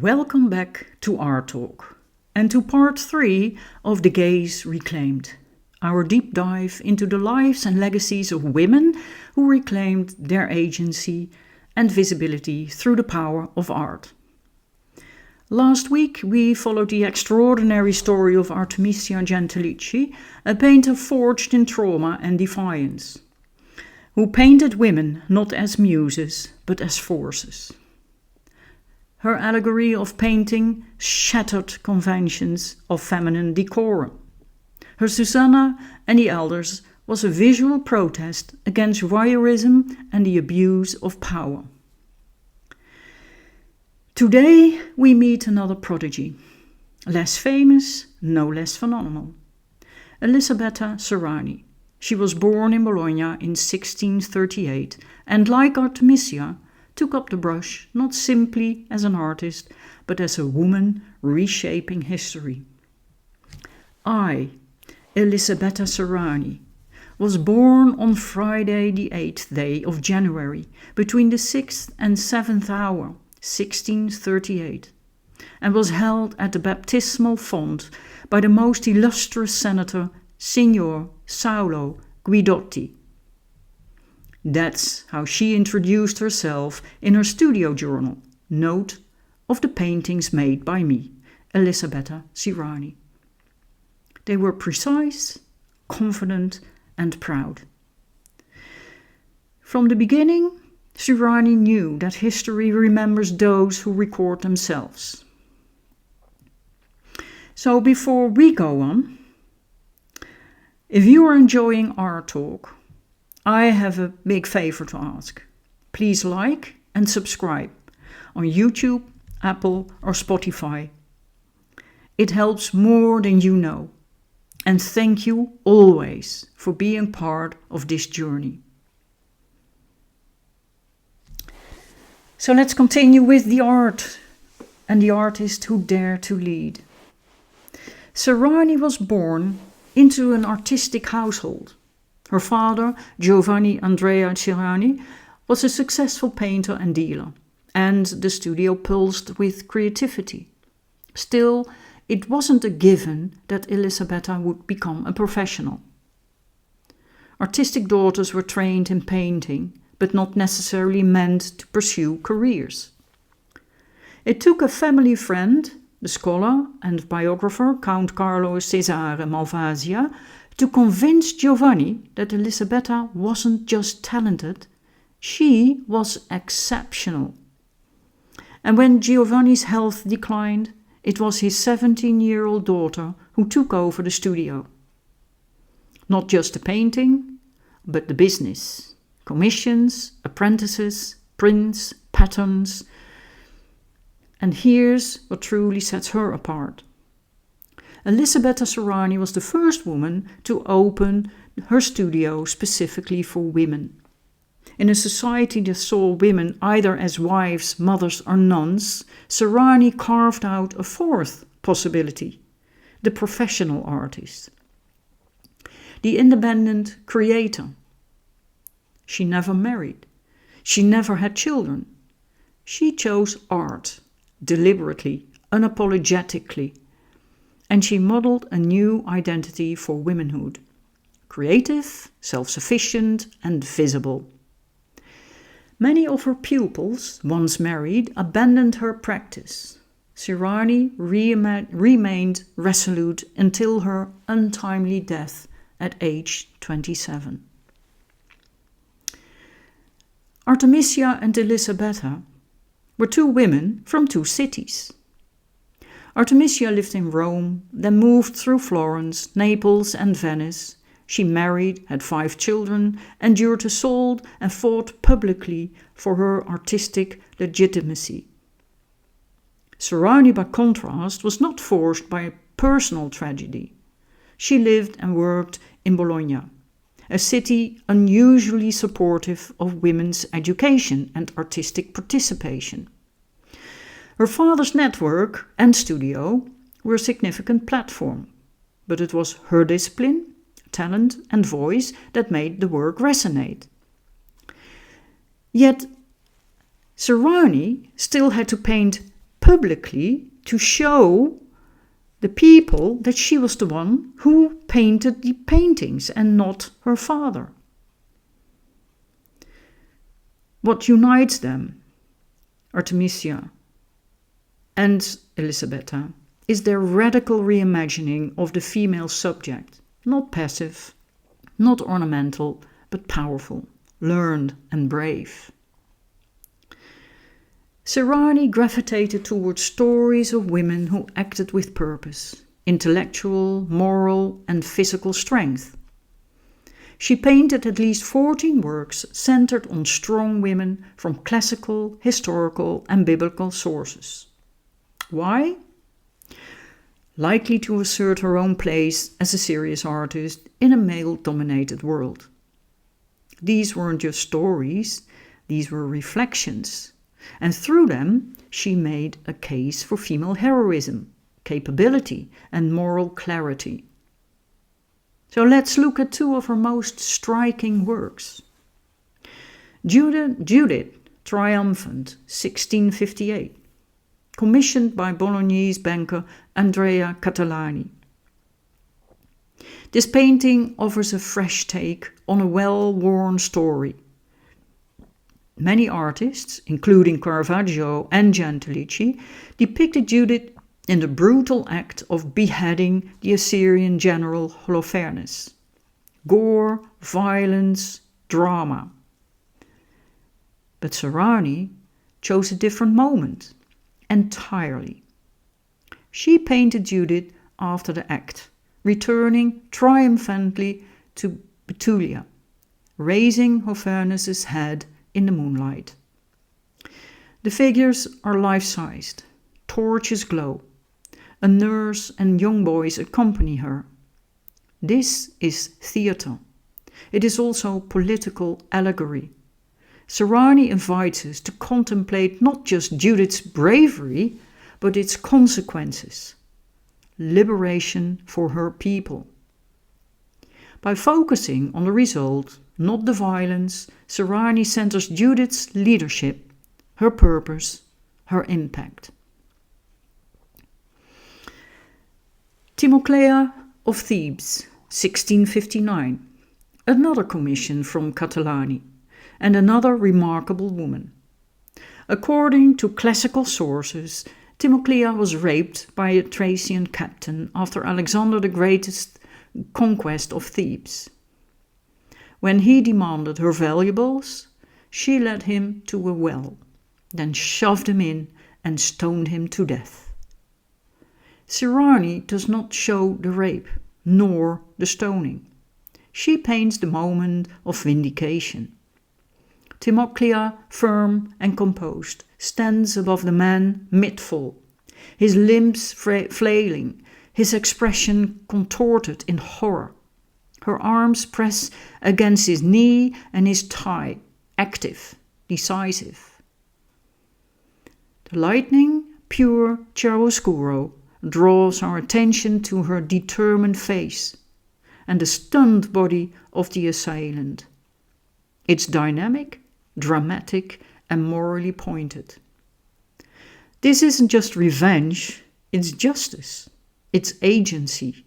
Welcome back to Art Talk and to part 3 of The Gaze Reclaimed, our deep dive into the lives and legacies of women who reclaimed their agency and visibility through the power of art. Last week we followed the extraordinary story of Artemisia Gentileschi, a painter forged in trauma and defiance, who painted women not as muses but as forces. Her allegory of painting shattered conventions of feminine decorum. Her Susanna and the Elders was a visual protest against voyeurism and the abuse of power. Today we meet another prodigy, less famous, no less phenomenal. Elisabetta Sirani. She was born in Bologna in 1638 and, like Artemisia, took up the brush not simply as an artist, but as a woman reshaping history. I, Elisabetta Sirani, was born on Friday the 8th day of January, between the 6th and 7th hour, 1638, and was held at the baptismal font by the most illustrious senator, Signor Saulo Guidotti. That's how she introduced herself in her studio journal, Note of the paintings made by me, Elisabetta Sirani. They were precise, confident, and proud. From the beginning, Sirani knew that history remembers those who record themselves. So before we go on, if you are enjoying our talk, I have a big favor to ask. Please like and subscribe on YouTube, Apple or Spotify. It helps more than you know. And thank you always for being part of this journey. So let's continue with the art and the artist who dared to lead. Sirani was born into an artistic household. Her father, Giovanni Andrea Sirani, was a successful painter and dealer, and the studio pulsed with creativity. Still, it wasn't a given that Elisabetta would become a professional. Artistic daughters were trained in painting, but not necessarily meant to pursue careers. It took a family friend, the scholar and biographer Count Carlo Cesare Malvasia, to convince Giovanni that Elisabetta wasn't just talented, she was exceptional. And when Giovanni's health declined, it was his 17-year-old daughter who took over the studio. Not just the painting, but the business. Commissions, apprentices, prints, patterns. And here's what truly sets her apart. Elisabetta Sirani was the first woman to open her studio specifically for women. In a society that saw women either as wives, mothers or nuns, Sirani carved out a fourth possibility, the professional artist, the independent creator. She never married. She never had children. She chose art, deliberately, unapologetically, and she modeled a new identity for womanhood, creative, self-sufficient and visible. Many of her pupils, once married, abandoned her practice. Sirani remained resolute until her untimely death at age 27. Artemisia and Elisabetta were two women from two cities. Artemisia lived in Rome, then moved through Florence, Naples and Venice. She married, had 5 children, endured assault and fought publicly for her artistic legitimacy. Sirani, by contrast, was not forced by personal tragedy. She lived and worked in Bologna, a city unusually supportive of women's education and artistic participation. Her father's network and studio were a significant platform, but it was her discipline, talent and voice that made the work resonate. Yet Sirani still had to paint publicly to show the people that she was the one who painted the paintings and not her father. What unites them, Artemisia and Elisabetta, is their radical reimagining of the female subject, not passive, not ornamental, but powerful, learned and brave. Sirani gravitated towards stories of women who acted with purpose, intellectual, moral and physical strength. She painted at least 14 works centered on strong women from classical, historical and biblical sources. Why? Likely to assert her own place as a serious artist in a male-dominated world. These weren't just stories, these were reflections. And through them, she made a case for female heroism, capability, and moral clarity. So let's look at two of her most striking works. Judith, Triumphant, 1658, commissioned by Bolognese banker Andrea Catalani. This painting offers a fresh take on a well-worn story. Many artists, including Caravaggio and Gentilici, depicted Judith in the brutal act of beheading the Assyrian general Holofernes. Gore, violence, drama. But Sirani chose a different moment, entirely. She painted Judith after the act, returning triumphantly to Betulia, raising Holofernes' head in the moonlight. The figures are life-sized, torches glow. A nurse and young boys accompany her. This is theatre. It is also political allegory. Sirani invites us to contemplate not just Judith's bravery, but its consequences. Liberation for her people. By focusing on the result, not the violence, Sirani centers Judith's leadership, her purpose, her impact. Timoclea of Thebes, 1659, another commission from Catalani, and another remarkable woman. According to classical sources, Timoclea was raped by a Thracian captain after Alexander the Great's conquest of Thebes. When he demanded her valuables, she led him to a well, then shoved him in and stoned him to death. Sirani does not show the rape, nor the stoning. She paints the moment of vindication. Timoclea, firm and composed, stands above the man mid-fall, his limbs flailing, his expression contorted in horror. Her arms press against his knee and his thigh, active, decisive. The lightning, pure chiaroscuro, draws our attention to her determined face and the stunned body of the assailant. It's dynamic, dramatic, and morally pointed. This isn't just revenge, it's justice, it's agency.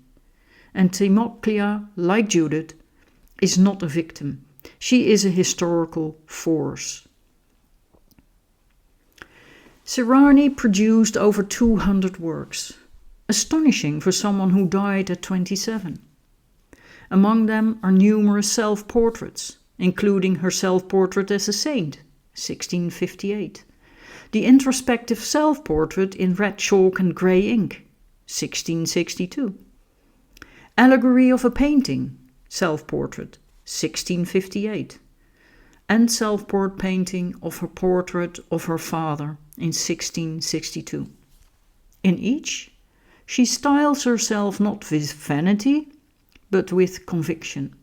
And Timoclea, like Judith, is not a victim. She is a historical force. Sirani produced over 200 works, astonishing for someone who died at 27. Among them are numerous self-portraits, including her self-portrait as a saint, 1658, the introspective self-portrait in red chalk and grey ink, 1662, Allegory of a Painting, self-portrait, 1658, and self-portrait painting of her portrait of her father in 1662. In each, she styles herself not with vanity, but with conviction.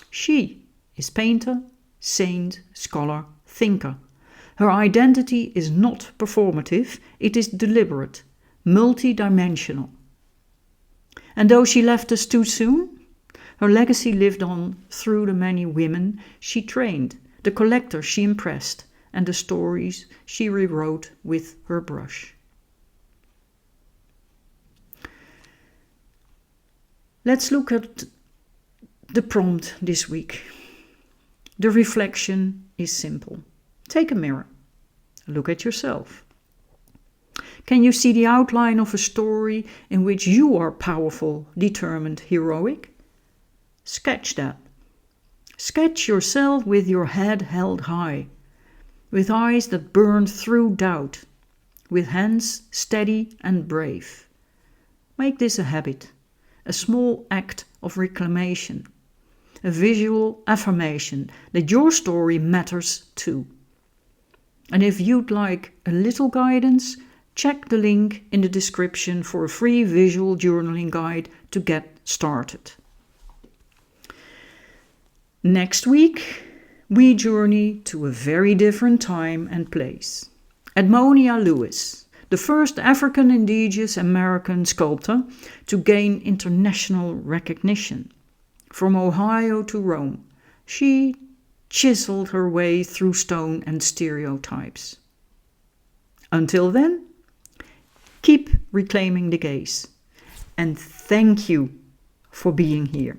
She is painter, saint, scholar, thinker. Her identity is not performative, it is deliberate, multi-dimensional. And though she left us too soon, her legacy lived on through the many women she trained, the collectors she impressed, and the stories she rewrote with her brush. Let's look at the prompt this week. The reflection is simple. Take a mirror. Look at yourself. Can you see the outline of a story in which you are powerful, determined, heroic? Sketch that. Sketch yourself with your head held high, with eyes that burn through doubt, with hands steady and brave. Make this a habit, a small act of reclamation, a visual affirmation that your story matters too. And if you'd like a little guidance, check the link in the description for a free visual journaling guide to get started. Next week, we journey to a very different time and place. Edmonia Lewis, the first African indigenous American sculptor to gain international recognition. From Ohio to Rome, she chiseled her way through stone and stereotypes. Until then, keep reclaiming the gaze. And thank you for being here.